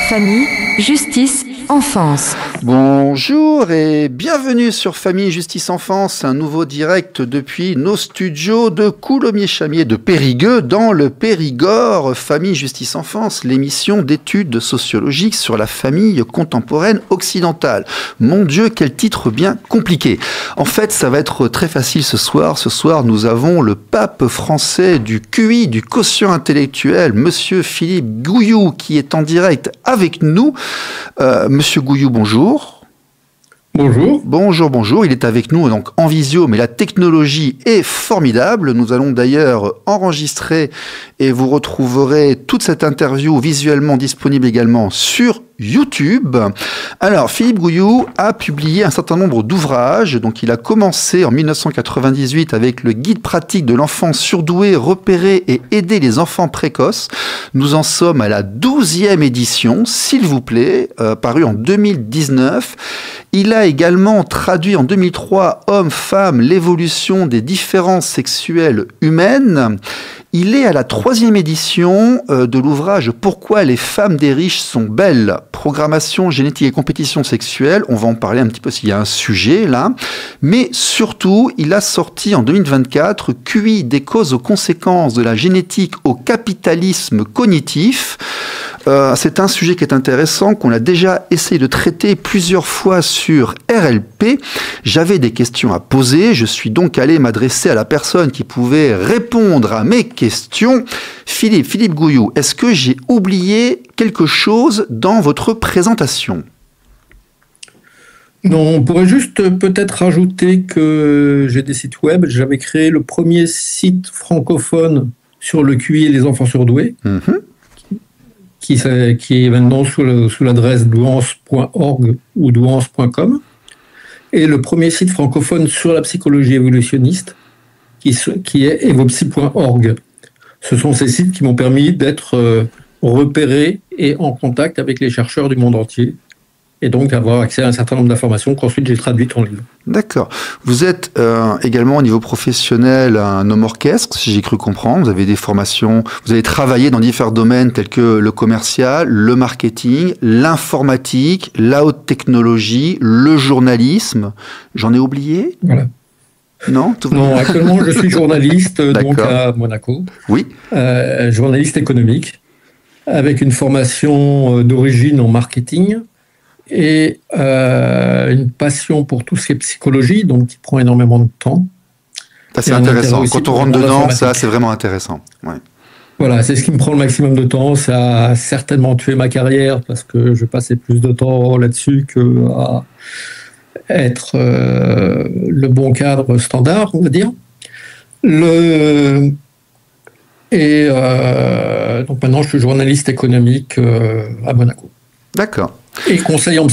Famille, justice, enfance. Bonjour et bienvenue sur Famille, Justice, Enfance, un nouveau direct depuis nos studios de Coulommiers-Chamiers de Périgueux dans le Périgord. Famille, Justice, Enfance, l'émission d'études sociologiques sur la famille contemporaine occidentale. Mon Dieu, quel titre bien compliqué. En fait, ça va être très facile ce soir. Ce soir, nous avons le pape français du QI, du quotient intellectuel, Monsieur Philippe Gouyoux, qui est en direct avec nous. Monsieur Gouyoux, bonjour. Bonjour. Bonjour. Il est avec nous donc en visio, mais la technologie est formidable. Nous allons d'ailleurs enregistrer et vous retrouverez toute cette interview visuellement disponible également sur YouTube. Alors, Philippe Gouyoux a publié un certain nombre d'ouvrages. Donc, il a commencé en 1998 avec le guide pratique de l'enfant surdoué, repérer et aider les enfants précoces. Nous en sommes à la 12e édition, s'il vous plaît, paru en 2019. Il a également traduit en 2003 Hommes, femmes, l'évolution des différences sexuelles humaines. Il est à la 3e édition de l'ouvrage Pourquoi les femmes des riches sont belles, programmation génétique et compétition sexuelle. On va en parler un petit peu s'il y a un sujet là. Mais surtout, il a sorti en 2024 QI des causes aux conséquences de la génétique au capitalisme cognitif. C'est un sujet qui est intéressant, qu'on a déjà essayé de traiter plusieurs fois sur RLP. J'avais des questions à poser. Je suis donc allé m'adresser à la personne qui pouvait répondre à mes questions. Philippe Gouyoux, est-ce que j'ai oublié quelque chose dans votre présentation ? Non, on pourrait juste peut-être rajouter que j'ai des sites web. J'avais créé le premier site francophone sur le QI et les enfants surdoués. Qui est maintenant sous l'adresse douance.org ou douance.com, et le premier site francophone sur la psychologie évolutionniste, qui est evopsy.org. Ce sont ces sites qui m'ont permis d'être repéré et en contact avec les chercheurs du monde entier, et donc d'avoir accès à un certain nombre d'informations qu'ensuite j'ai traduites en livre. D'accord. Vous êtes également au niveau professionnel un homme orchestre, si j'ai cru comprendre. Vous avez des formations, vous avez travaillé dans différents domaines tels que le commercial, le marketing, l'informatique, la haute technologie, le journalisme. J'en ai oublié ? Voilà. Non, actuellement je suis journaliste donc à Monaco. Oui. Journaliste économique, avec une formation d'origine en marketing, et une passion pour tout ce qui est psychologie, donc qui prend énormément de temps. Ça, c'est intéressant. Quand on rentre dedans, ça, c'est vraiment intéressant. Ouais. Voilà, c'est ce qui me prend le maximum de temps. Ça a certainement tué ma carrière, parce que je passais plus de temps là-dessus qu'à être le bon cadre standard, on va dire. Donc maintenant, je suis journaliste économique à Monaco. D'accord. Et conseil en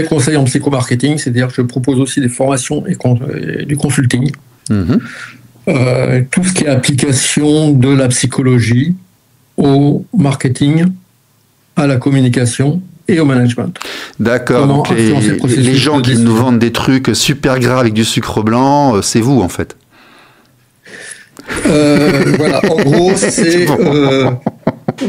conseil en psychomarketing, c'est-à-dire que je propose aussi des formations et du consulting. Tout ce qui est application de la psychologie au marketing, à la communication et au management. D'accord. Donc les gens qui nous vendent des trucs super gras avec du sucre blanc, c'est vous en fait. Voilà, en gros, c'est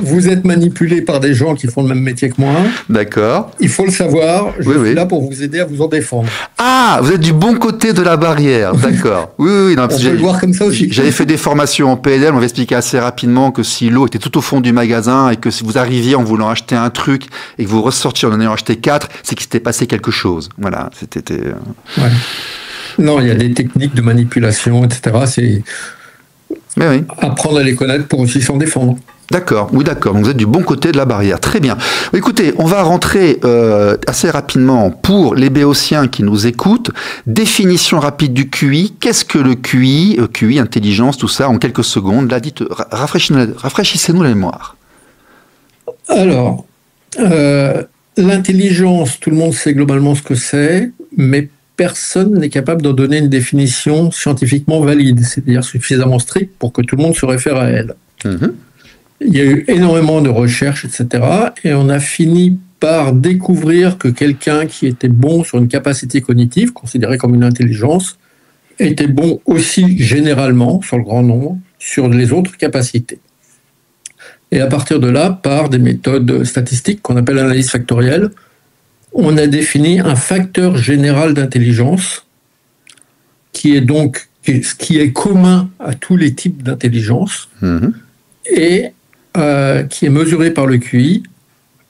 vous êtes manipulé par des gens qui font le même métier que moi. D'accord. Il faut le savoir. Je suis là pour vous aider à vous en défendre. Ah, vous êtes du bon côté de la barrière. D'accord. Oui. Non, on peut le voir comme ça aussi. J'avais fait des formations en PNL. On m'avait expliqué assez rapidement que si l'eau était tout au fond du magasin et que si vous arriviez en voulant acheter un truc et que vous ressortiez en en ayant acheté 4, c'est qu'il s'était passé quelque chose. Voilà. C'était. Ouais. Non, il y a des techniques de manipulation, etc. Mais oui. Apprendre à les connaître pour aussi s'en défendre. D'accord, oui d'accord, donc vous êtes du bon côté de la barrière, très bien. Écoutez, on va rentrer assez rapidement pour les béotiens qui nous écoutent. Définition rapide du QI, qu'est-ce que le QI, QI, intelligence, tout ça, en quelques secondes, là, dites, rafraîchissez-nous la mémoire. Alors, l'intelligence, tout le monde sait globalement ce que c'est, mais personne n'est capable d'en donner une définition scientifiquement valide, c'est-à-dire suffisamment stricte pour que tout le monde se réfère à elle. Il y a eu énormément de recherches, etc. Et on a fini par découvrir que quelqu'un qui était bon sur une capacité cognitive, considérée comme une intelligence, était bon aussi généralement, sur le grand nombre, sur les autres capacités. Et à partir de là, par des méthodes statistiques qu'on appelle analyse factorielle, on a défini un facteur général d'intelligence qui est commun à tous les types d'intelligence et qui est mesuré par le QI,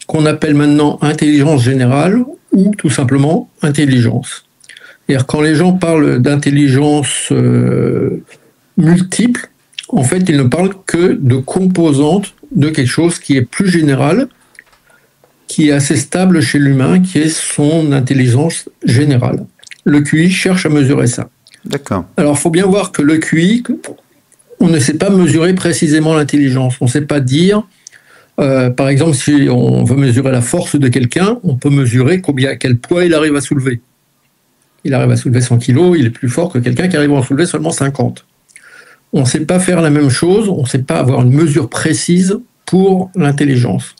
qu'on appelle maintenant intelligence générale ou tout simplement intelligence. C'est-à-dire quand les gens parlent d'intelligence multiple, en fait, ils ne parlent que de composantes de quelque chose qui est plus général, qui est assez stable chez l'humain, qui est son intelligence générale. Le QI cherche à mesurer ça. D'accord. Alors, il faut bien voir que le QI, on ne sait pas mesurer précisément l'intelligence. On ne sait pas dire, par exemple, si on veut mesurer la force de quelqu'un, on peut mesurer quel poids il arrive à soulever. Il arrive à soulever 100 kilos, il est plus fort que quelqu'un qui arrive à en soulever seulement 50. On ne sait pas faire la même chose, on ne sait pas avoir une mesure précise pour l'intelligence.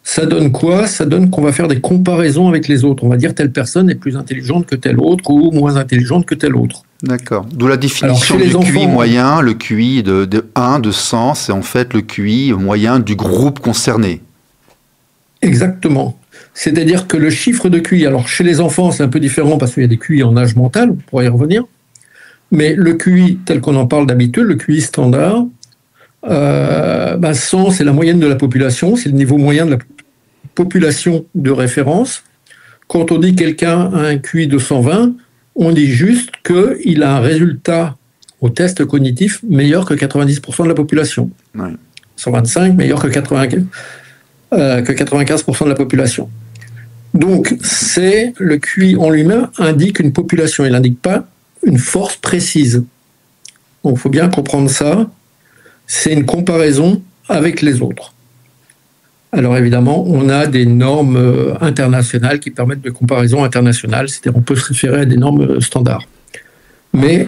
Ça donne quoi? Ça donne qu'on va faire des comparaisons avec les autres. On va dire telle personne est plus intelligente que telle autre ou moins intelligente que telle autre. D'accord. D'où la définition du QI moyen. Le QI de 1, de 100, c'est en fait le QI moyen du groupe concerné. Exactement. C'est-à-dire que le chiffre de QI, alors chez les enfants c'est un peu différent parce qu'il y a des QI en âge mental, on pourra y revenir, mais le QI tel qu'on en parle d'habitude, le QI standard, 100 c'est la moyenne de la population, c'est le niveau moyen de la population de référence. Quand on dit quelqu'un a un QI de 120, on dit juste qu'il a un résultat au test cognitif meilleur que 90% de la population. Ouais. 125 meilleur que 95% de la population. Donc, c'est le QI en lui-même indique une population, il n'indique pas une force précise. Donc, il faut bien comprendre ça. C'est une comparaison avec les autres. Alors, évidemment, on a des normes internationales qui permettent de comparaison internationale, c'est-à-dire on peut se référer à des normes standards. Mais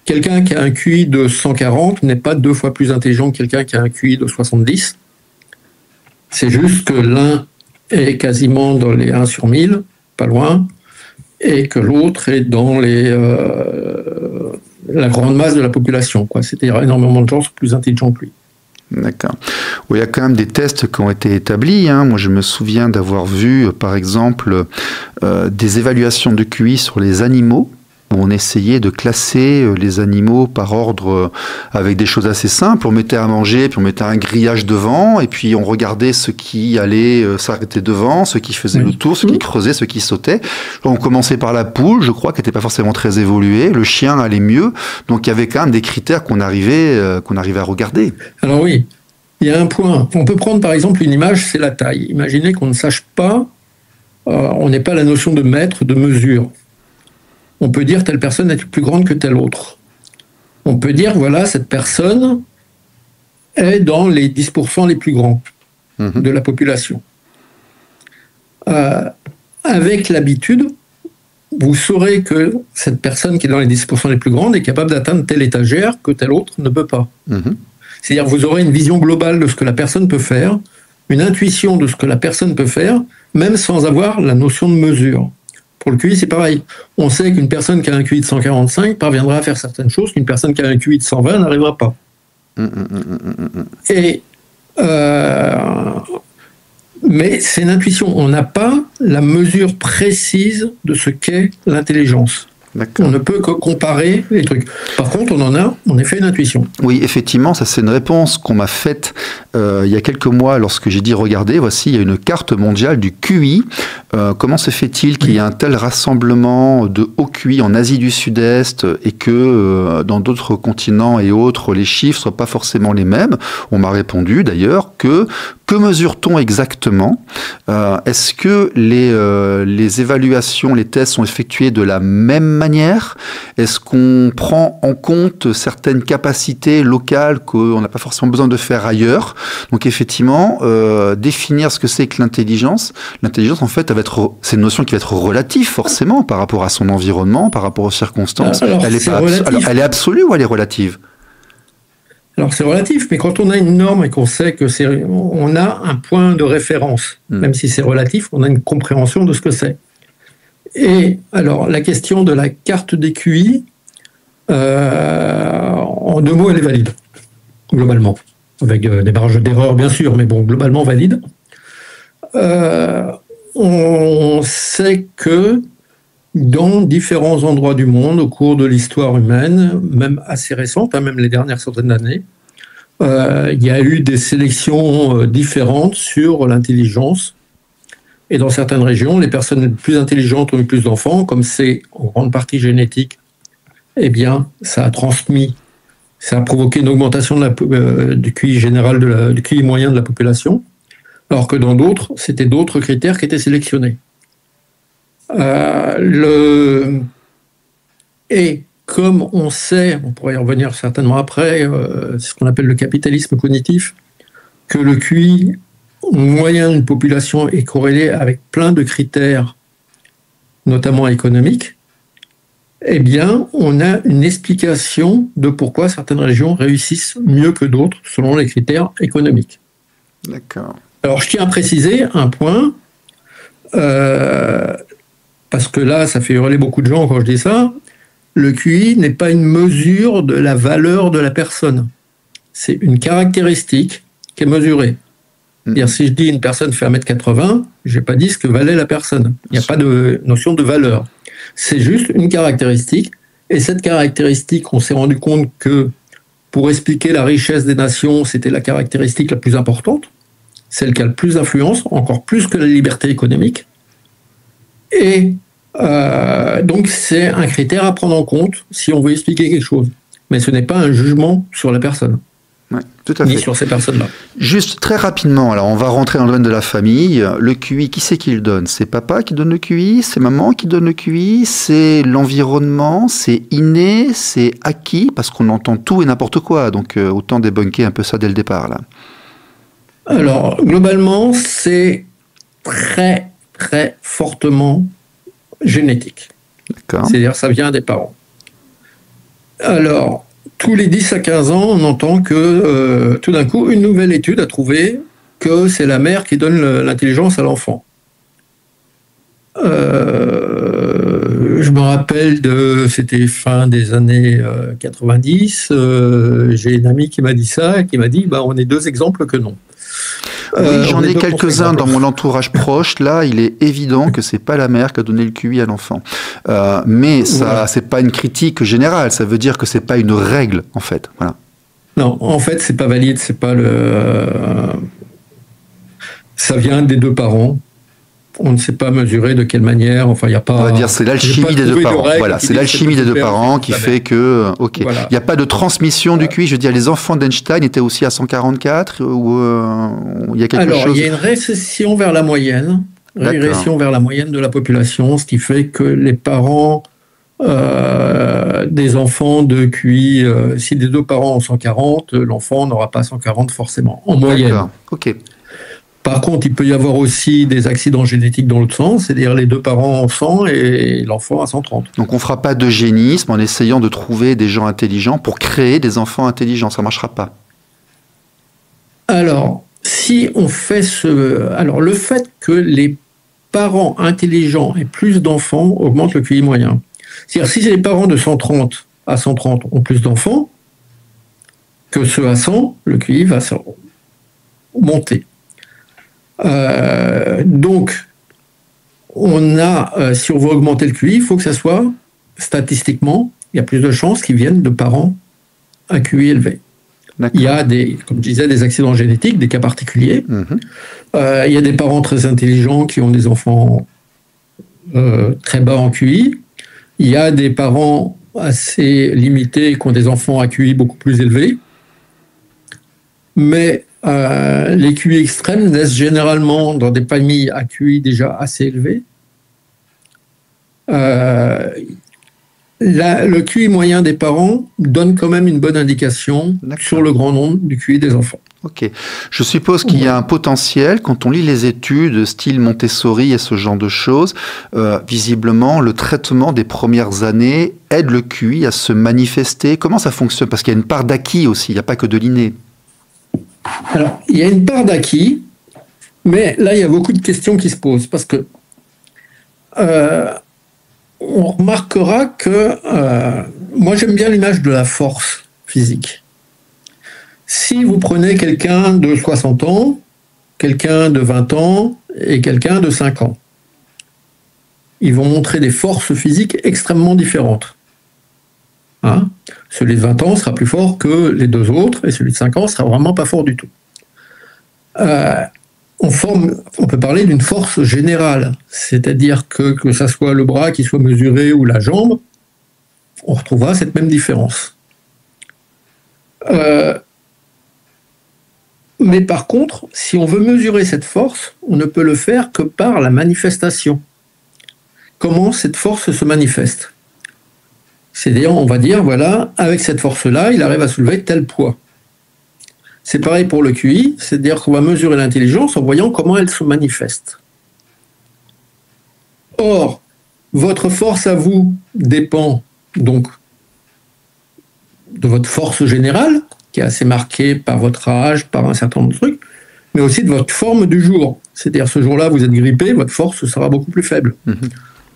quelqu'un qui a un QI de 140 n'est pas 2 fois plus intelligent que quelqu'un qui a un QI de 70. C'est juste que l'un est quasiment dans les 1 sur 1000, pas loin, et que l'autre est dans la grande masse de la population, quoi. C'est-à-dire énormément de gens sont plus intelligents que lui. D'accord. Oui, il y a quand même des tests qui ont été établis. Moi, je me souviens d'avoir vu, par exemple, des évaluations de QI sur les animaux, où on essayait de classer les animaux par ordre avec des choses assez simples. On mettait à manger, puis on mettait un grillage devant, et puis on regardait ceux qui allaient s'arrêter devant, ceux qui faisaient le tour, ceux qui creusaient, ceux qui sautaient. On commençait par la poule, je crois, qui n'était pas forcément très évoluée. Le chien allait mieux. Donc il y avait quand même des critères qu'on arrivait à regarder. Alors oui, il y a un point. On peut prendre par exemple une image, c'est la taille. Imaginez qu'on ne sache pas, on n'ait pas la notion de mètre, de mesure. On peut dire telle personne est plus grande que telle autre. On peut dire, voilà, cette personne est dans les 10% les plus grands de la population. Avec l'habitude, vous saurez que cette personne qui est dans les 10% les plus grandes est capable d'atteindre telle étagère que telle autre ne peut pas. C'est-à-dire que vous aurez une vision globale de ce que la personne peut faire, une intuition de ce que la personne peut faire, même sans avoir la notion de mesure. Pour le QI, c'est pareil. On sait qu'une personne qui a un QI de 145 parviendra à faire certaines choses qu'une personne qui a un QI de 120 n'arrivera pas. Mais c'est une intuition. On n'a pas la mesure précise de ce qu'est l'intelligence. On ne peut que comparer les trucs. Par contre, on en a, en effet, une intuition. Oui, effectivement, ça c'est une réponse qu'on m'a faite il y a quelques mois lorsque j'ai dit, regardez, voici, il y a une carte mondiale du QI. Comment se fait-il qu'il y ait un tel rassemblement de haut QI en Asie du Sud-Est et que dans d'autres continents et autres, les chiffres ne soient pas forcément les mêmes? On m'a répondu d'ailleurs que mesure-t-on exactement? Est-ce que les évaluations, les tests sont effectués de la même manière? Est-ce qu'on prend en compte certaines capacités locales qu'on n'a pas forcément besoin de faire ailleurs? Donc effectivement, définir ce que c'est que l'intelligence en fait, c'est une notion qui va être relative forcément par rapport à son environnement, par rapport aux circonstances. Elle est absolue ou elle est relative? Alors c'est relatif, mais quand on a une norme et qu'on sait que on a un point de référence, même si c'est relatif, on a une compréhension de ce que c'est. Et alors la question de la carte des QI, en 2 mots, elle est valide, globalement. avec des marges d'erreur bien sûr, mais bon, globalement valide. On sait que dans différents endroits du monde, au cours de l'histoire humaine, même assez récente, même les dernières centaines d'années, il y a eu des sélections différentes sur l'intelligence. Et dans certaines régions, les personnes les plus intelligentes ont eu plus d'enfants, comme c'est en grande partie génétique, eh bien, ça a provoqué une augmentation du QI général, du QI moyen de la population, alors que dans d'autres, c'était d'autres critères qui étaient sélectionnés. Et comme on sait, on pourrait y revenir certainement après, c'est ce qu'on appelle le capitalisme cognitif, que le QI moyen d'une population est corrélé avec plein de critères, notamment économiques, eh bien, on a une explication de pourquoi certaines régions réussissent mieux que d'autres selon les critères économiques. D'accord. Alors, je tiens à préciser un point, parce que là, ça fait hurler beaucoup de gens quand je dis ça. Le QI n'est pas une mesure de la valeur de la personne. C'est une caractéristique qui est mesurée. C'est-à-dire, si je dis une personne fait 1m80, je n'ai pas dit ce que valait la personne. Il n'y a pas de notion de valeur. C'est juste une caractéristique. Et cette caractéristique, on s'est rendu compte que pour expliquer la richesse des nations, c'était la caractéristique la plus importante, celle qui a le plus d'influence, encore plus que la liberté économique. Et donc, c'est un critère à prendre en compte si on veut expliquer quelque chose. Mais ce n'est pas un jugement sur la personne. Ouais, tout à fait. Ni sur ces personnes-là. Juste très rapidement, alors on va rentrer dans le domaine de la famille. Le QI, qui c'est qui le donne? C'est papa qui donne le QI? C'est maman qui donne le QI? C'est l'environnement? C'est inné? C'est acquis? Parce qu'on entend tout et n'importe quoi. Donc autant débunker un peu ça dès le départ, là. Alors, globalement, c'est très, très fortement génétique. D'accord. C'est-à-dire, ça vient des parents. Alors, tous les 10 à 15 ans, on entend que tout d'un coup, une nouvelle étude a trouvé que c'est la mère qui donne l'intelligence à l'enfant. Je me rappelle c'était fin des années 90, j'ai une amie qui m'a dit ça, qui m'a dit on est deux exemples que non. Oui, j'en ai quelques-uns dans mon entourage proche. Là, il est évident que c'est pas la mère qui a donné le QI à l'enfant. Mais ça, c'est pas une critique générale. Ça veut dire que c'est pas une règle, en fait. Voilà. Non, en fait, c'est pas valide. C'est pas ça vient des deux parents. On ne sait pas mesurer de quelle manière. Enfin, il y a pas. On va dire c'est l'alchimie des deux parents. Voilà, c'est l'alchimie des deux parents qui fait que, ok, il n'y a pas de transmission du QI. Je veux dire, les enfants d'Einstein étaient aussi à 144 ou il y a quelque chose. Alors, il y a une récession vers la moyenne, de la population, ce qui fait que les parents des enfants de QI, si les deux parents ont 140, l'enfant n'aura pas 140 forcément en moyenne. D'accord. Ok. Par contre, il peut y avoir aussi des accidents génétiques dans l'autre sens, c'est-à-dire les deux parents en 100 et l'enfant à 130. Donc on ne fera pas d'eugénisme en essayant de trouver des gens intelligents pour créer des enfants intelligents, ça ne marchera pas. Alors, si on fait alors le fait que les parents intelligents aient plus d'enfants augmente le QI moyen. C'est-à-dire si les parents de 130 à 130 ont plus d'enfants que ceux à 100, le QI va monter. Donc, si on veut augmenter le QI, il faut que ça soit, statistiquement, il y a plus de chances qu'ils viennent de parents à QI élevé. Il y a comme je disais, des accidents génétiques, des cas particuliers. Il y a des parents très intelligents qui ont des enfants très bas en QI. Il y a des parents assez limités qui ont des enfants à QI beaucoup plus élevés. Mais les QI extrêmes naissent généralement dans des familles à QI déjà assez élevés. Le QI moyen des parents donne quand même une bonne indication sur le grand nombre du QI des enfants. Ok. Je suppose qu'il y a un potentiel, quand on lit les études style Montessori et ce genre de choses, visiblement, le traitement des premières années aide le QI à se manifester. Comment ça fonctionne? Parce qu'il y a une part d'acquis aussi, il n'y a pas que de l'inné. Alors, il y a une part d'acquis, mais là, il y a beaucoup de questions qui se posent, parce que on remarquera que moi, j'aime bien l'image de la force physique. Si vous prenez quelqu'un de 60 ans, quelqu'un de 20 ans et quelqu'un de 5 ans, ils vont montrer des forces physiques extrêmement différentes. Hein? Celui de 20 ans sera plus fort que les deux autres, et celui de 5 ans sera vraiment pas fort du tout. On peut parler d'une force générale, c'est-à-dire que ça soit le bras qui soit mesuré ou la jambe, on retrouvera cette même différence. Mais par contre, si on veut mesurer cette force, on ne peut le faire que par la manifestation. Comment cette force se manifeste? C'est-à-dire, on va dire, voilà, avec cette force-là, il arrive à soulever tel poids. C'est pareil pour le QI, c'est-à-dire qu'on va mesurer l'intelligence en voyant comment elle se manifeste. Or, votre force à vous dépend donc de votre force générale, qui est assez marquée par votre âge, par un certain nombre de trucs, mais aussi de votre forme du jour. C'est-à-dire, ce jour-là, vous êtes grippé, votre force sera beaucoup plus faible.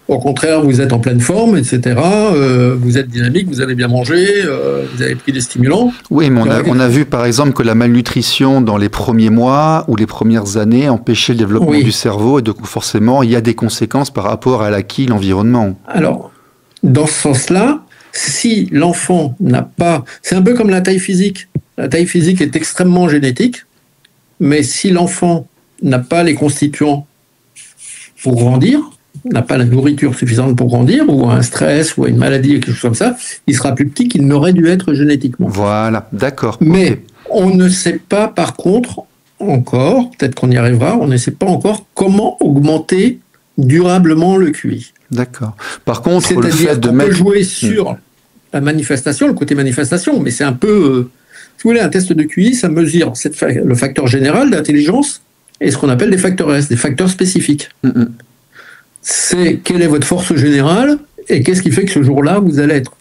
Au contraire, vous êtes en pleine forme, etc. Vous êtes dynamique, vous avez bien mangé, vous avez pris des stimulants. Oui, mais on a vu par exemple que la malnutrition dans les premiers mois ou les premières années empêchait le développement du cerveau, et donc forcément, il y a des conséquences par rapport à l'acquis, l'environnement. Alors, dans ce sens-là, si l'enfant n'a pas... C'est un peu comme la taille physique. La taille physique est extrêmement génétique, mais si l'enfant n'a pas les constituants pour grandir, n'a pas la nourriture suffisante pour grandir, ou un stress, ou une maladie, quelque chose comme ça, il sera plus petit qu'il n'aurait dû être génétiquement. Voilà, d'accord. Mais on ne sait pas, par contre, encore, peut-être qu'on y arrivera, on ne sait pas encore comment augmenter durablement le QI. D'accord. Par contre, le fait de mettre... peut jouer sur la manifestation, le côté manifestation, mais c'est un peu... si vous voulez, un test de QI, ça mesure le facteur général d'intelligence et ce qu'on appelle des facteurs S, des facteurs spécifiques. C'est quelle est votre force générale et qu'est-ce qui fait que ce jour-là, vous allez être.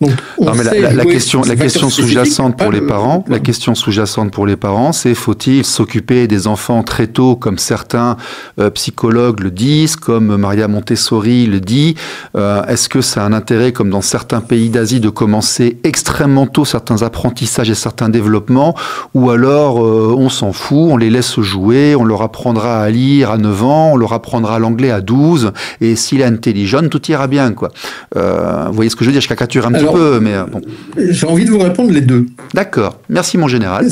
Donc, la question sous-jacente pour les parents, la question sous-jacente pour les parents, c'est faut-il s'occuper des enfants très tôt, comme certains psychologues le disent, comme Maria Montessori le dit. Est-ce que ça a un intérêt, comme dans certains pays d'Asie, de commencer extrêmement tôt certains apprentissages et certains développements, ou alors on s'en fout, on les laisse jouer, on leur apprendra à lire à 9 ans, on leur apprendra l'anglais à 12, et s'il est intelligent, tout ira bien, quoi. Vous voyez ce que je veux dire? Je caricature un petit peu. Mais bon. J'ai envie de vous répondre les deux. D'accord. Merci, mon général.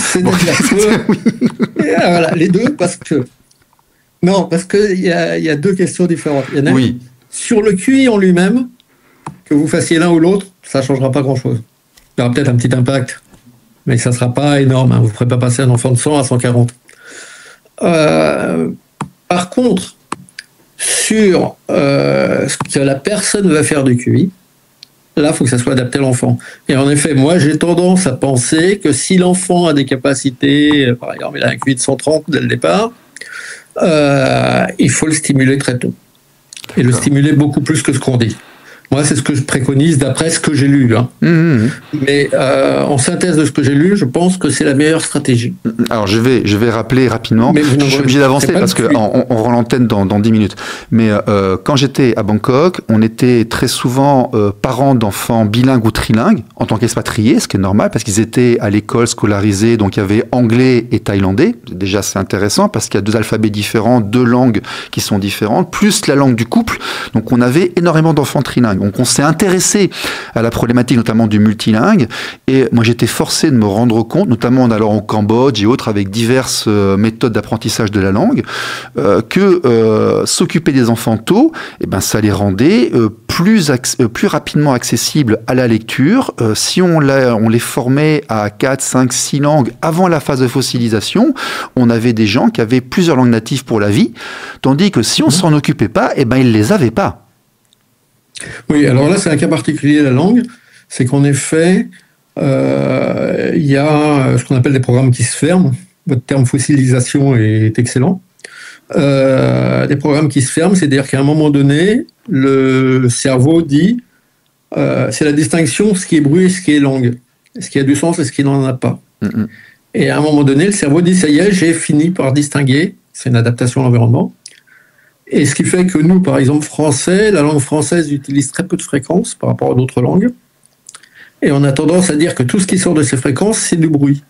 Voilà, les deux, parce que... Non, parce qu'il y a deux questions différentes. Il y en a une, sur le QI en lui-même, que vous fassiez l'un ou l'autre, ça ne changera pas grand-chose. Il y aura peut-être un petit impact, mais ça ne sera pas énorme. Hein. Vous ne ferez pas passer un enfant de 100 à 140. Par contre, sur ce que la personne va faire du QI, là, il faut que ça soit adapté à l'enfant. Et en effet, moi, j'ai tendance à penser que si l'enfant a des capacités, par exemple, il a un QI de 130 dès le départ, il faut le stimuler très tôt. Et le stimuler beaucoup plus que ce qu'on dit. Moi, c'est ce que je préconise d'après ce que j'ai lu. Hein. Mais en synthèse de ce que j'ai lu, je pense que c'est la meilleure stratégie. Alors, je vais rappeler rapidement. Je suis obligé d'avancer parce qu'on rend l'antenne dans 10 minutes. Mais quand j'étais à Bangkok, on était très souvent parents d'enfants bilingues ou trilingues en tant qu'expatriés, ce qui est normal parce qu'ils étaient à l'école scolarisés, donc il y avait anglais et thaïlandais. Déjà, c'est intéressant parce qu'il y a deux alphabets différents, deux langues qui sont différentes, plus la langue du couple. Donc, on avait énormément d'enfants trilingues. Donc on s'est intéressé à la problématique notamment du multilingue et moi j'étais forcé de me rendre compte, notamment en allant au Cambodge et autres avec diverses méthodes d'apprentissage de la langue, que s'occuper des enfants tôt, eh ben, ça les rendait plus rapidement accessibles à la lecture. Si on les formait à 4, 5, 6 langues avant la phase de fossilisation, on avait des gens qui avaient plusieurs langues natives pour la vie, tandis que si on s'en occupait pas, eh ben, ils les avaient pas. Oui, alors là, c'est un cas particulier, la langue. C'est qu'en effet, il y a ce qu'on appelle des programmes qui se ferment. Votre terme fossilisation est excellent. Des programmes qui se ferment, c'est-à-dire qu'à un moment donné, le cerveau dit c'est la distinction, ce qui est bruit et ce qui est langue. Ce qui a du sens et ce qui n'en a pas. Et à un moment donné, le cerveau dit ça y est, j'ai fini par distinguer. C'est une adaptation à l'environnement. Et ce qui fait que nous, par exemple, français, la langue française utilise très peu de fréquences par rapport à d'autres langues. Et on a tendance à dire que tout ce qui sort de ces fréquences, c'est du bruit.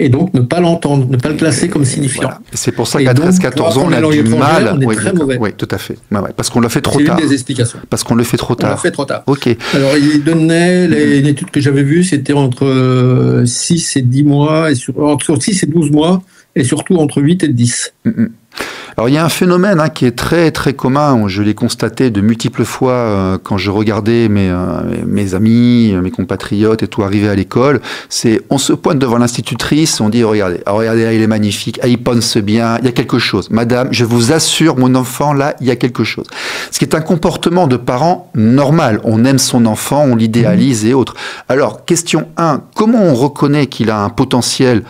et donc ne pas l'entendre, ne pas le classer comme signifiant. Voilà. C'est pour ça qu'à 13-14 ans, on a du mal. On est très mauvais. Oui, tout à fait. Ouais, parce qu'on l'a fait trop tard. C'est une des explications. Parce qu'on le fait trop tard. On l'a fait trop tard. Ok. Alors, il donnait, une étude que j'avais vue, c'était entre 6 et 10 mois, entre 6 et 12 mois, et surtout entre 8 et 10. Alors il y a un phénomène qui est très très commun, je l'ai constaté de multiples fois quand je regardais mes amis, mes compatriotes et tout arriver à l'école, c'est on se pointe devant l'institutrice, on dit regardez, il est magnifique, il pense bien, il y a quelque chose. Madame, je vous assure, mon enfant là, il y a quelque chose. Ce qui est un comportement de parent normal, on aime son enfant, on l'idéalise et autres. Alors question 1, comment on reconnaît qu'il a un potentiel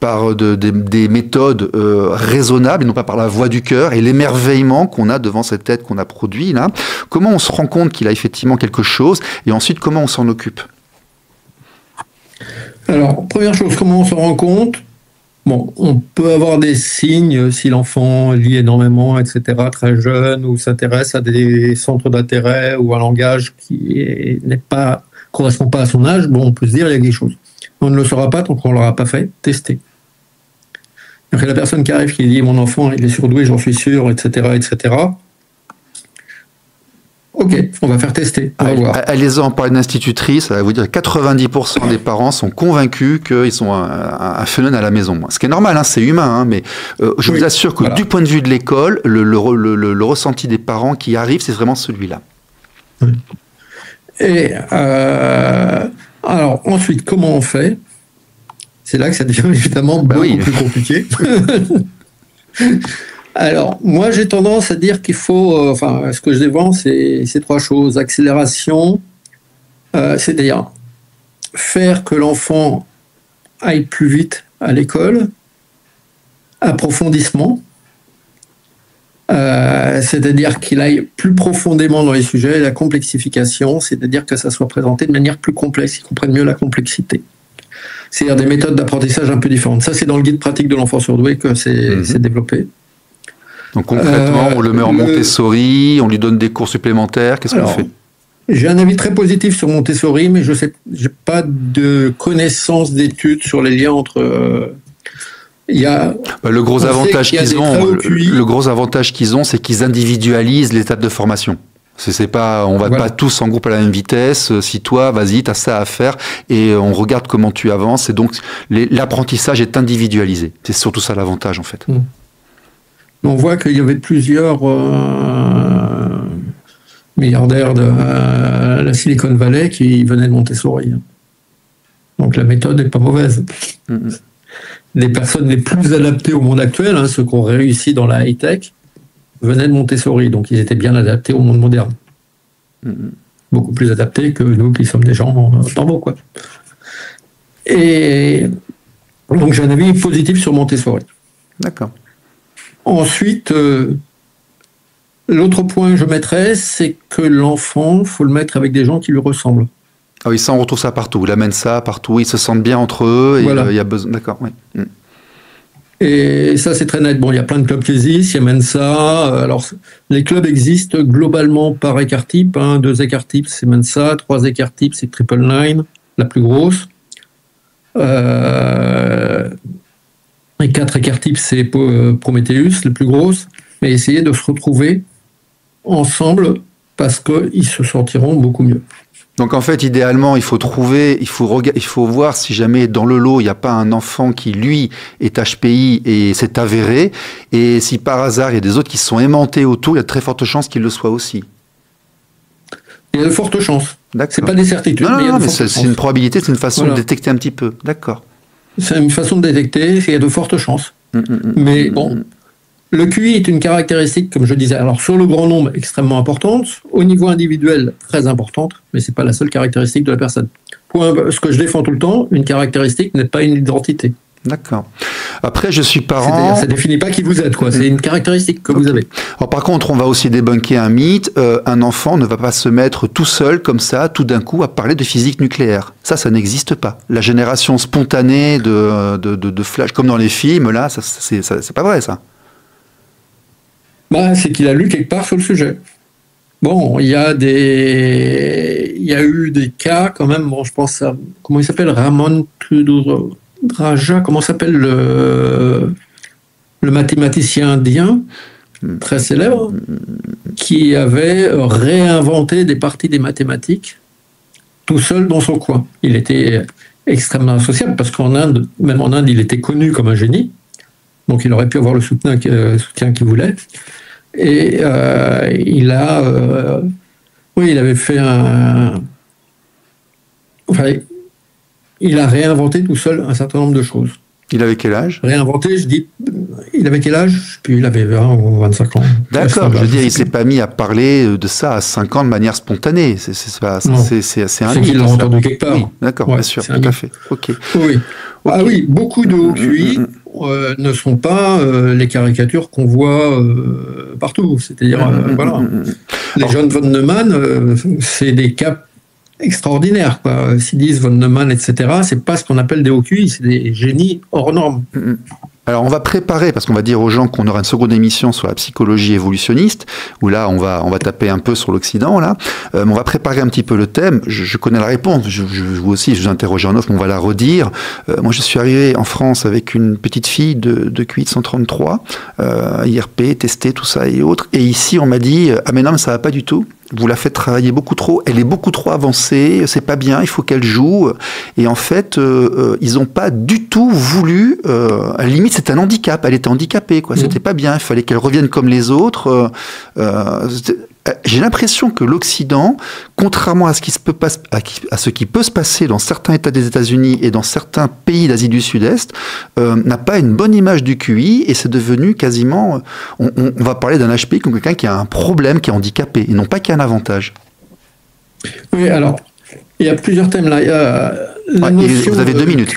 par des méthodes raisonnables et non pas par la voix du cœur et l'émerveillement qu'on a devant cette tête qu'on a produit là. Comment on se rend compte qu'il a effectivement quelque chose et ensuite comment on s'en occupe? Alors, première chose, comment on se rend compte? Bon, on peut avoir des signes si l'enfant lit énormément, etc., très jeune, ou s'intéresse à des centres d'intérêt ou un langage qui correspond pas à son âge. Bon, on peut se dire il y a quelque chose. On ne le saura pas tant qu'on ne l'aura pas fait tester. Donc, la personne qui arrive qui dit mon enfant il est surdoué, j'en suis sûr, etc., etc. Ok, on va faire tester. On va voir. Allez-en par une institutrice, ça va vous dire 90% des parents sont convaincus qu'ils sont un phénomène à la maison. Ce qui est normal, c'est humain, mais je vous assure que du point de vue de l'école, le ressenti des parents qui arrivent, c'est vraiment celui-là. Oui. Et alors ensuite, comment on fait? C'est là que ça devient évidemment beaucoup plus compliqué. Alors, moi, j'ai tendance à dire qu'il faut... ce que je défends, c'est trois choses. Accélération, c'est-à-dire faire que l'enfant aille plus vite à l'école. Approfondissement, c'est-à-dire qu'il aille plus profondément dans les sujets. Et la complexification, c'est-à-dire que ça soit présenté de manière plus complexe, qu'il comprenne mieux la complexité. C'est-à-dire des méthodes d'apprentissage un peu différentes. Ça, c'est dans le guide pratique de l'enfant surdoué que c'est développé. Donc concrètement, on le met en Montessori, on lui donne des cours supplémentaires, qu'est-ce qu'on fait? J'ai un avis très positif sur Montessori, mais je sais, j'ai pas de connaissance d'études sur les liens entre... le gros avantage qu'ils ont, c'est qu'ils individualisent l'étape de formation. C'est pas, on va pas tous en groupe à la même vitesse. Si toi, vas-y, t'as ça à faire, et on regarde comment tu avances. Et donc, l'apprentissage est individualisé. C'est surtout ça l'avantage, en fait. On voit qu'il y avait plusieurs milliardaires de la Silicon Valley qui venaient de Montessori. Donc la méthode n'est pas mauvaise. Les personnes les plus adaptées au monde actuel, ceux qui ont réussi dans la high-tech, venaient de Montessori, donc ils étaient bien adaptés au monde moderne. Beaucoup plus adaptés que nous qui sommes des gens normaux, quoi. Et donc j'ai un avis positif sur Montessori. D'accord. Ensuite, l'autre point que je mettrais, c'est que l'enfant, il faut le mettre avec des gens qui lui ressemblent. Ah oui, ça, on retrouve ça partout. Il amène ça partout, ils se sentent bien entre eux, et il y a besoin... D'accord, oui. Et ça, c'est très net. Bon, il y a plein de clubs qui existent, qui amènent ça. Alors, les clubs existent globalement par écart type. 2 écarts types, c'est Mensa. 3 écarts types, c'est Triple Nine, la plus grosse. Et 4 écarts types, c'est Prometheus, la plus grosse. Mais essayez de se retrouver ensemble parce qu'ils se sentiront beaucoup mieux. Donc en fait, idéalement, il faut voir si jamais dans le lot, il n'y a pas un enfant qui, lui, est HPI et s'est avéré, et si par hasard, il y a des autres qui se sont aimantés autour, il y a de très fortes chances qu'il le soit aussi. Il y a de fortes chances. D'accord. C'est pas des certitudes, mais c'est une probabilité, c'est une façon de détecter un petit peu. D'accord. C'est une façon de détecter, il y a de fortes chances. Mais bon... Le QI est une caractéristique, comme je disais, alors sur le grand nombre extrêmement importante, au niveau individuel très importante, mais c'est pas la seule caractéristique de la personne. Ce que je défends tout le temps, une caractéristique n'est pas une identité. D'accord. Après, je suis parent... C'est-à-dire, ça ne définit pas qui vous êtes, quoi. C'est une caractéristique que vous avez. Alors, par contre, on va aussi débunker un mythe. Un enfant ne va pas se mettre tout seul, comme ça, tout d'un coup, à parler de physique nucléaire. Ça n'existe pas. La génération spontanée de flash, comme dans les films, là, c'est pas vrai, ça. C'est qu'il a lu quelque part sur le sujet. Bon, il y a eu des cas quand même. Bon, je pense à comment il s'appelle, Ramon Tudor. Raja, comment s'appelle le mathématicien indien, très célèbre, qui avait réinventé des parties des mathématiques tout seul dans son coin. Il était extrêmement associable parce qu'en Inde, même en Inde, il était connu comme un génie. Donc il aurait pu avoir le soutien qu'il voulait. Et il avait fait il a réinventé tout seul un certain nombre de choses. Il avait quel âge? Réinventé, il avait quel âge? Je sais plus, il avait 20 ou 25 ans. D'accord, je veux dire, il s'est pas mis à parler de ça à 5 ans de manière spontanée. C'est assez un mythe. Il l'a entendu quelque part. Oui, d'accord, bien sûr, tout à fait. Ok. Oui. Ah oui, beaucoup de hauts QI ne sont pas les caricatures qu'on voit partout. C'est-à-dire, voilà. Les jeunes von Neumann, c'est des cas extraordinaires, quoi. S'ils von Neumann, etc., c'est pas ce qu'on appelle des hauts QI, c'est des génies hors normes. Alors on va préparer, parce qu'on va dire aux gens qu'on aura une seconde émission sur la psychologie évolutionniste, où là on va taper un peu sur l'Occident, là. On va préparer un petit peu le thème. Je connais la réponse, vous aussi, je vous interroge en off, mais on va la redire. Moi je suis arrivé en France avec une petite fille de QI de 133, IRP, testé, tout ça et autres, et ici on m'a dit « Ah mais non, mais ça va pas du tout. Vous la faites travailler beaucoup trop, elle est beaucoup trop avancée, c'est pas bien, il faut qu'elle joue. » Et en fait, ils n'ont pas du tout voulu, à la limite c'est un handicap, elle était handicapée, quoi. C'était pas bien, il fallait qu'elle revienne comme les autres. J'ai l'impression que l'Occident, contrairement à ce qui peut se passer dans certains États des États-Unis et dans certains pays d'Asie du Sud-Est, n'a pas une bonne image du QI, et c'est devenu quasiment... On va parler d'un HPI comme quelqu'un qui a un problème, qui est handicapé, et non pas qui a un avantage. Oui, alors, il y a plusieurs thèmes là. Il y a vous avez 2 minutes.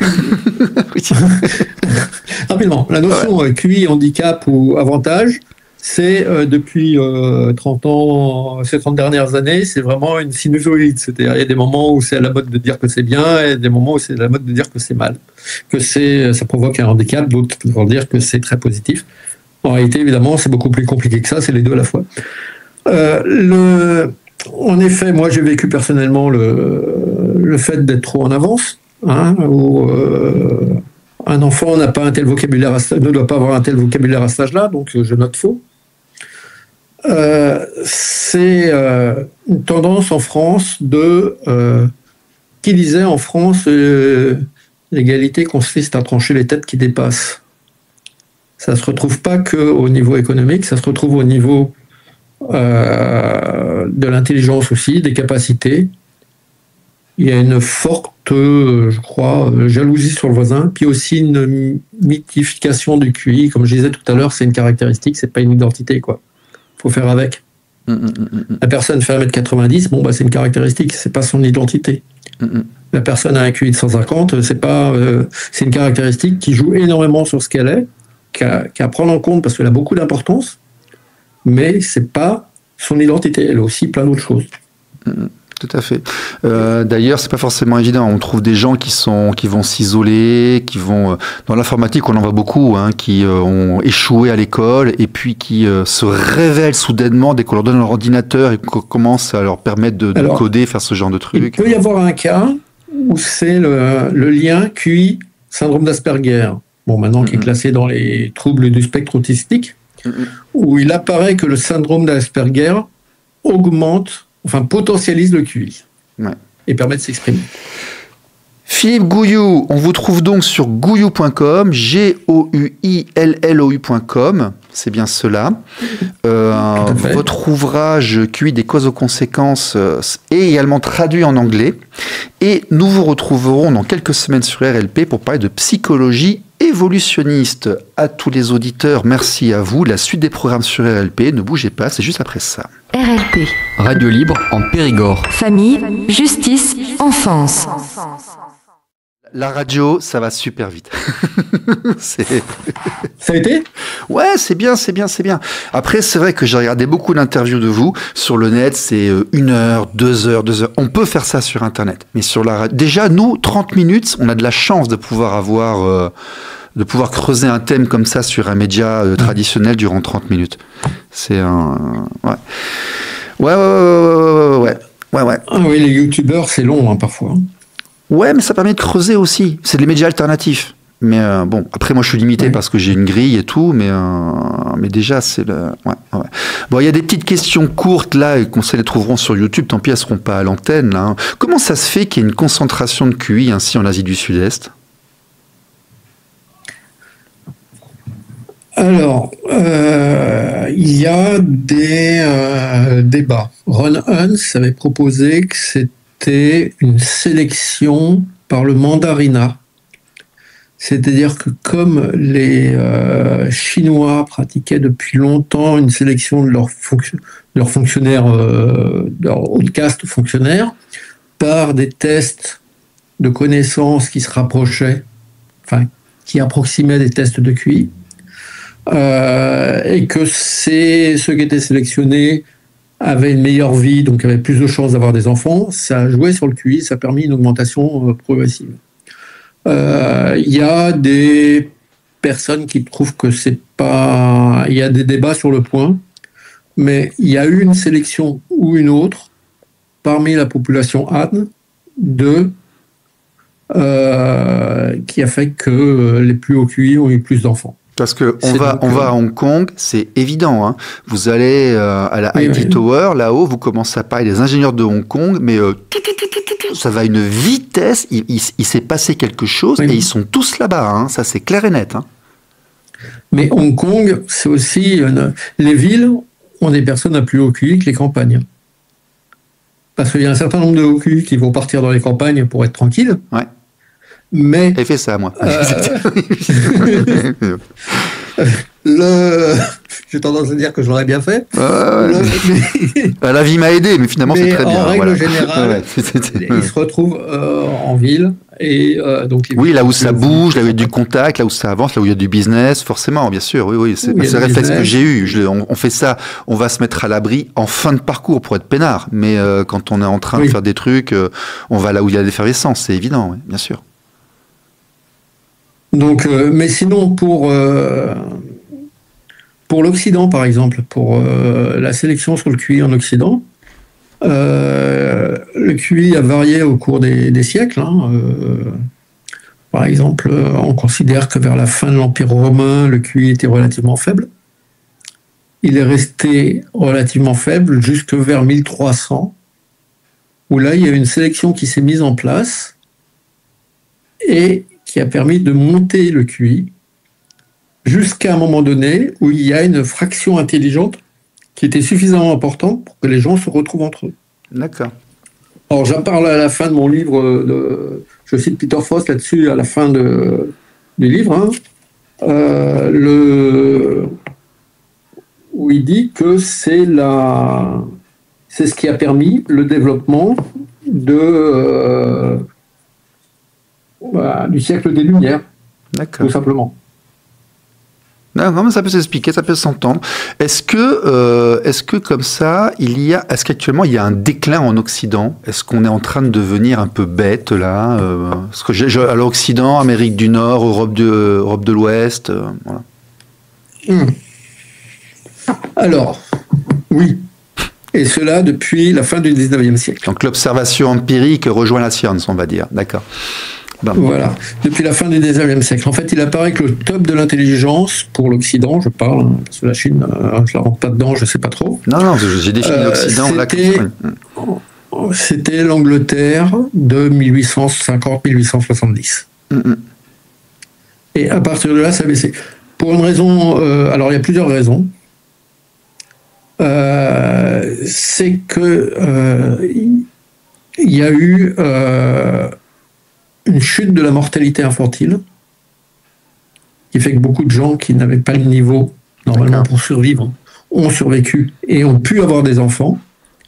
Rapidement, la notion QI, handicap ou avantage, c'est depuis 30 ans, ces 30 dernières années, c'est vraiment une sinusoïde. C'est-à-dire, il y a des moments où c'est à la mode de dire que c'est bien, et des moments où c'est à la mode de dire que c'est mal, que ça provoque un handicap, d'autres vont dire que c'est très positif. En réalité, évidemment, c'est beaucoup plus compliqué que ça, c'est les deux à la fois. En effet, moi, j'ai vécu personnellement le fait d'être trop en avance, où un enfant n'a pas un tel vocabulaire, ne doit pas avoir un tel vocabulaire à cet âge-là, donc je note faux. C'est une tendance en France qui disait en France l'égalité consiste à trancher les têtes qui dépassent. Ça ne se retrouve pas qu'au niveau économique, ça se retrouve au niveau de l'intelligence aussi, des capacités. Il y a une forte, je crois, jalousie sur le voisin, puis aussi une mythification du QI. Comme je disais tout à l'heure, c'est une caractéristique, c'est pas une identité, quoi. Faut faire avec. La personne fait 1m90, bon, bah, c'est une caractéristique, c'est pas son identité. La personne a un QI de 150, c'est une caractéristique qui joue énormément sur ce qu'elle est, qu'à prendre en compte parce qu'elle a beaucoup d'importance, mais c'est pas son identité. Elle a aussi plein d'autres choses. Tout à fait. D'ailleurs, c'est pas forcément évident. On trouve des gens qui vont s'isoler, qui vont dans l'informatique, on en voit beaucoup, qui ont échoué à l'école et puis qui se révèlent soudainement dès qu'on leur donne leur ordinateur et qu'on commence à leur permettre de coder, faire ce genre de trucs. Il peut y avoir un cas où c'est le lien QI syndrome d'Asperger. Bon, maintenant qui est classé dans les troubles du spectre autistique, où il apparaît que le syndrome d'Asperger potentialise le QI et permet de s'exprimer. Philippe Gouyoux, on vous trouve donc sur gouyoux.com, GOUILLOU.com, c'est bien cela. Votre ouvrage QI des causes aux conséquences est également traduit en anglais. Et nous vous retrouverons dans quelques semaines sur RLP pour parler de psychologie évolutionniste. À tous les auditeurs, merci à vous. La suite des programmes sur RLP, ne bougez pas, c'est juste après ça. RLP. Radio libre en Périgord. Famille, justice, enfance. La radio, ça va super vite. Ça a été ? Ouais, c'est bien. Après, c'est vrai que j'ai regardé beaucoup d'interviews de vous. Sur le net, c'est 1 heure, 2 heures. On peut faire ça sur Internet. Mais sur la radio, déjà, nous, 30 minutes, on a de la chance de pouvoir creuser un thème comme ça sur un média traditionnel durant 30 minutes. C'est un... Ouais. Ah oui, les youtubeurs, c'est long, parfois. Ouais, mais ça permet de creuser aussi. C'est des médias alternatifs. Mais bon, après moi je suis limité parce que j'ai une grille et tout, mais déjà c'est le... Ouais. Bon, il y a des petites questions courtes là, et qu'on sait les trouveront sur YouTube, tant pis elles seront pas à l'antenne là, hein. Comment ça se fait qu'il y ait une concentration de QI ainsi en Asie du Sud-Est? Alors, il y a des débats. Ron Hunt avait proposé que c'était une sélection par le mandarinat. C'est-à-dire que comme les Chinois pratiquaient depuis longtemps une sélection de leurs fonctionnaires, de leur haute caste fonctionnaires, par des tests de connaissances qui se rapprochaient, enfin, qui approximaient des tests de QI, et que ceux qui étaient sélectionnés avaient une meilleure vie, donc avaient plus de chances d'avoir des enfants, ça a joué sur le QI, ça a permis une augmentation progressive. Il y a des personnes qui trouvent que c'est pas... Il y a des débats sur le point, mais il y a eu une sélection ou une autre parmi la population Han qui a fait que les plus hauts QI ont eu plus d'enfants. Parce que on va à Hong Kong, c'est évident, hein. Vous allez à la IT Tower, là-haut, vous commencez à parler des ingénieurs de Hong Kong, mais ça va à une vitesse, il s'est passé quelque chose, et ils sont tous là-bas, hein. Ça c'est clair et net, hein. Mais Hong Kong, c'est aussi... les villes ont des personnes à plus haut QI que les campagnes. Parce qu'il y a un certain nombre de hauts QI qui vont partir dans les campagnes pour être tranquilles. Ouais. Mais... J'ai fait ça, moi. J'ai tendance à dire que je l'aurais bien fait. La vie m'a aidé, mais finalement c'est très bien. En règle générale, ils se retrouvent en ville. Et, donc, oui, là où ça bouge, là où il y a du contact, là où ça avance, là où il y a du business, forcément, bien sûr. Oui, c'est le réflexe que j'ai eu. On fait ça, on va se mettre à l'abri en fin de parcours pour être peinard. Mais quand on est en train de faire des trucs, on va là où il y a l'effervescence, c'est évident, bien sûr. Donc, mais sinon, pour l'Occident, par exemple, pour la sélection sur le QI en Occident, le QI a varié au cours des siècles. Hein. Par exemple, on considère que vers la fin de l'Empire romain, le QI était relativement faible. Il est resté relativement faible jusque vers 1300, où là, il y a une sélection qui s'est mise en place et qui a permis de monter le QI jusqu'à un moment donné où il y a une fraction intelligente qui était suffisamment importante pour que les gens se retrouvent entre eux. D'accord. Alors, j'en parle à la fin de mon livre, je cite Peter Frost là-dessus, à la fin du livre, hein, où il dit que c'est ce qui a permis le développement du siècle des Lumières, tout simplement. Non, mais ça peut s'expliquer, ça peut s'entendre. Est-ce que comme ça, est-ce qu'actuellement il y a un déclin en Occident? Est-ce qu'on est en train de devenir un peu bête là? Parce que à l'Occident, Amérique du Nord, Europe de l'Ouest, voilà. Alors, oui. Et cela depuis la fin du 19e siècle. Donc l'observation empirique rejoint la science, on va dire. D'accord. Bon. Voilà, depuis la fin du 19e siècle. En fait, il apparaît que le top de l'intelligence, pour l'Occident, je parle, hein, parce que la Chine, je la rentre pas dedans, je sais pas trop. Non, j'ai défini l'Occident là. C'était l'Angleterre de 1850-1870. Et à partir de là, ça a baissé. Pour une raison, alors il y a plusieurs raisons. C'est que il y a eu une chute de la mortalité infantile qui fait que beaucoup de gens qui n'avaient pas le niveau normalement pour survivre ont survécu et ont pu avoir des enfants.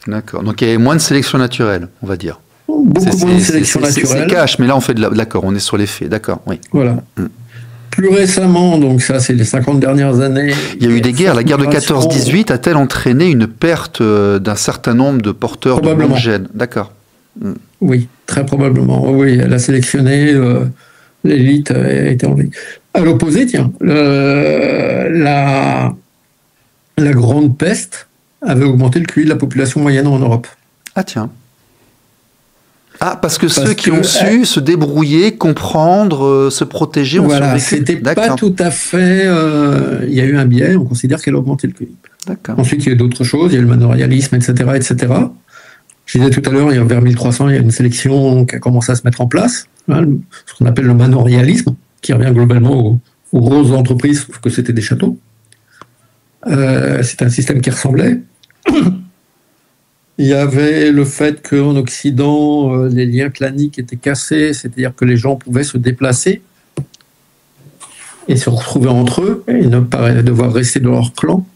D'accord. Donc il y avait moins de sélection naturelle, on va dire. Beaucoup moins de sélection naturelle. C'est cash, mais là on fait d'accord, on est sur les faits, d'accord, oui. Voilà. Plus récemment, donc ça c'est les 50 dernières années... Il y a eu des guerres. La guerre de 14-18 a-t-elle entraîné une perte d'un certain nombre de porteurs de bons gènes? D'accord. Oui, très probablement. Oui, elle a sélectionné, l'élite a été enlevée. À l'opposé, tiens, la grande peste avait augmenté le QI de la population moyenne en Europe. Ah tiens. Ah, parce que ceux qui ont su se débrouiller, comprendre, se protéger, ont voilà, survécu. c'était pas tout à fait... il y a eu un biais, on considère qu'elle a augmenté le QI. D'accord. Ensuite, il y a eu d'autres choses, il y a eu le manorialisme, etc., etc. Je disais tout à l'heure, vers 1300, il y a une sélection qui a commencé à se mettre en place, hein, ce qu'on appelle le manorialisme, qui revient globalement aux grosses entreprises, sauf que c'était des châteaux. C'était un système qui ressemblait. Il y avait le fait qu'en Occident, les liens claniques étaient cassés, c'est-à-dire que les gens pouvaient se déplacer et se retrouver entre eux et ne pas devoir rester dans leur clan.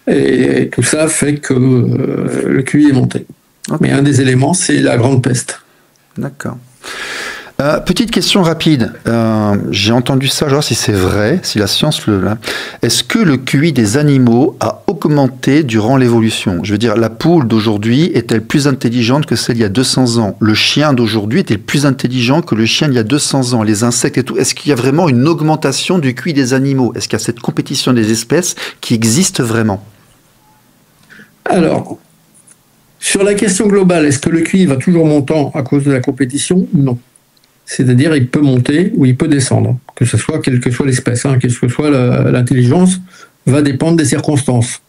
Et tout ça fait que le QI est monté. Okay. Mais un des éléments, c'est la grande peste. D'accord. Petite question rapide. J'ai entendu ça, je vais voir si c'est vrai, si la science le... Est-ce que le QI des animaux a augmenté durant l'évolution? Je veux dire, la poule d'aujourd'hui est-elle plus intelligente que celle il y a 200 ans? Le chien d'aujourd'hui est-il plus intelligent que le chien il y a 200 ans? Les insectes et tout. Est-ce qu'il y a vraiment une augmentation du QI des animaux? Est-ce qu'il y a cette compétition des espèces qui existe vraiment? Alors, sur la question globale, est-ce que le QI va toujours montant à cause de la compétition? Non. C'est-à-dire, il peut monter ou il peut descendre, que ce soit quelle que soit l'espèce, hein, quelle que soit l'intelligence, va dépendre des circonstances.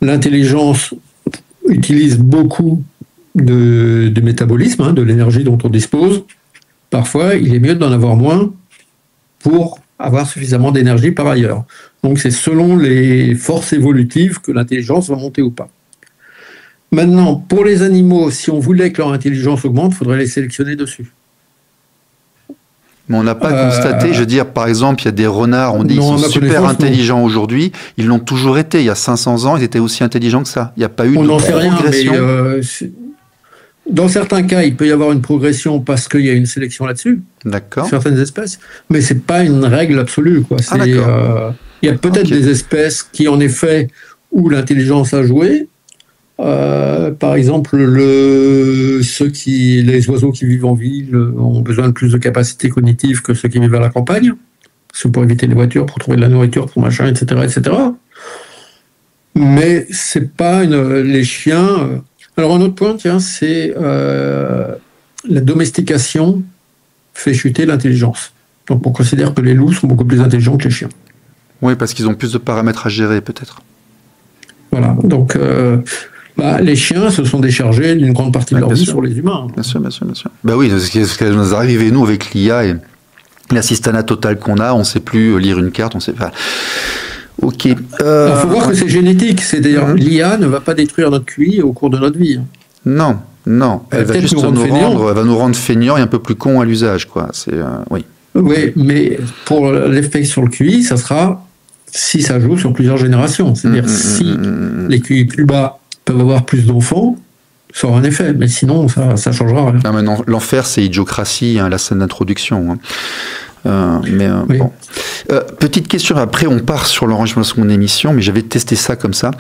L'intelligence utilise beaucoup de métabolisme, hein, de l'énergie dont on dispose. Parfois, il est mieux d'en avoir moins pour avoir suffisamment d'énergie par ailleurs. Donc, c'est selon les forces évolutives que l'intelligence va monter ou pas. Maintenant, pour les animaux, si on voulait que leur intelligence augmente, il faudrait les sélectionner dessus. Mais on n'a pas constaté, je veux dire, par exemple, il y a des renards, on dit qu'ils sont super intelligents aujourd'hui, ils l'ont toujours été. Il y a 500 ans, ils étaient aussi intelligents que ça. Il n'y a pas eu de progression. Rien, mais dans certains cas, il peut y avoir une progression parce qu'il y a une sélection là-dessus. D'accord. Certaines espèces, mais c'est pas une règle absolue, quoi. Il y a peut-être des espèces qui, en effet, où l'intelligence a joué. Par exemple, les oiseaux qui vivent en ville ont besoin de plus de capacité cognitive que ceux qui vivent à la campagne. C'est pour éviter les voitures, pour trouver de la nourriture, pour machin, etc., etc. Mais c'est pas les chiens. Alors un autre point, tiens, c'est la domestication fait chuter l'intelligence. Donc on considère que les loups sont beaucoup plus intelligents que les chiens. Oui, parce qu'ils ont plus de paramètres à gérer, peut-être. Voilà. Donc les chiens se sont déchargés d'une grande partie de leur vie sur les humains. Bien sûr, bien sûr, bien sûr. Ben oui, c'est ce qui nous est arrivé, nous, avec l'IA et l'assistanat total qu'on a, on ne sait plus lire une carte, on sait pas. Ok. Il faut voir que c'est génétique. C'est-à-dire, l'IA ne va pas détruire notre QI au cours de notre vie. Non, non. Elle va juste nous rendre feignants et un peu plus cons à l'usage, quoi. Oui. Oui, mais pour l'effet sur le QI, ça sera si ça joue sur plusieurs générations. C'est-à-dire, si les QI plus bas peuvent avoir plus d'enfants, ça aura un effet. Mais sinon, ça ne changera rien. Non, maintenant, l'enfer, c'est idiocratie, hein, la scène d'introduction. Hein. Oui. Bon. Petite question, après on part sur l'enregistrement de son émission, mais j'avais testé ça comme ça.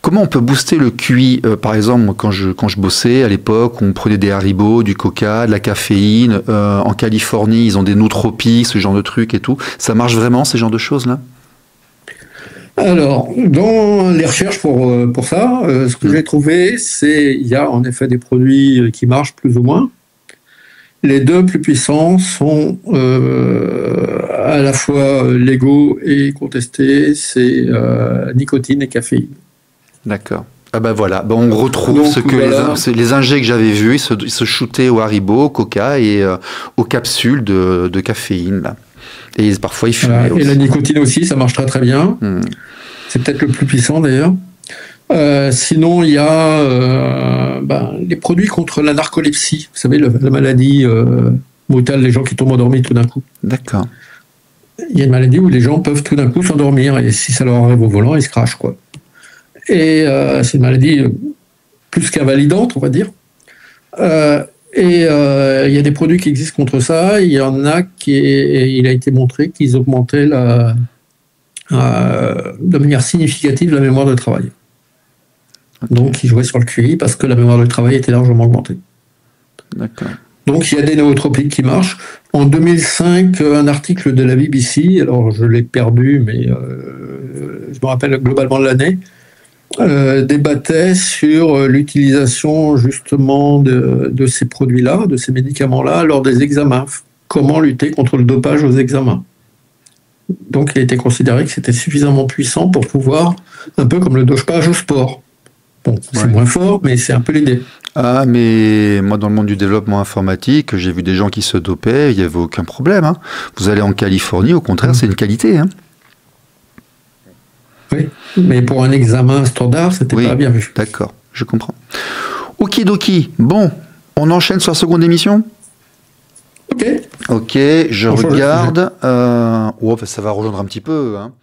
Comment on peut booster le QI? Par exemple, moi, quand je bossais à l'époque, on prenait des Haribo, du Coca, de la caféine. En Californie, ils ont des nootropiques, ce genre de trucs et tout. Ça marche vraiment, ces genres de choses-là? Alors, dans les recherches pour ça, ce que j'ai trouvé, c'est il y a en effet des produits qui marchent plus ou moins. Les deux plus puissants sont à la fois légaux et contestés, c'est nicotine et caféine. D'accord. Ah ben voilà, on retrouve donc, ce que les ingés que j'avais vus, ils se shootaient au Haribo, au Coca et aux capsules de caféine. Là. Et parfois ils fumaient aussi. Et la nicotine aussi, ça marche très très bien. C'est peut-être le plus puissant d'ailleurs. Sinon, il y a les produits contre la narcolepsie. Vous savez, la maladie brutale, les gens qui tombent endormis tout d'un coup. D'accord. Il y a une maladie où les gens peuvent tout d'un coup s'endormir et si ça leur arrive au volant, ils se crachent, quoi. Et c'est une maladie plus qu'invalidante, on va dire. Il y a des produits qui existent contre ça. Il y en a il a été montré qu'ils augmentaient de manière significative la mémoire de travail. Okay. Donc, ils jouaient sur le QI parce que la mémoire de travail était largement augmentée. D'accord. Donc, il y a des nootropiques qui marchent. En 2005, un article de la BBC, alors je l'ai perdu, mais je me rappelle globalement de l'année, débattait sur l'utilisation justement de ces produits-là, de ces médicaments-là, lors des examens. Comment lutter contre le dopage aux examens. Donc il a été considéré que c'était suffisamment puissant pour pouvoir, un peu comme le dopage au sport. Bon, c'est moins fort, mais c'est un peu l'idée. Ah, mais moi, dans le monde du développement informatique, j'ai vu des gens qui se dopaient, il n'y avait aucun problème. Hein. Vous allez en Californie, au contraire, c'est une qualité. Hein. Oui, mais pour un examen standard, c'était pas bien vu. D'accord, je comprends. Okidoki, bon, on enchaîne sur la seconde émission ? Ok. Ok, je regarde. Ça va rejoindre un petit peu. Hein.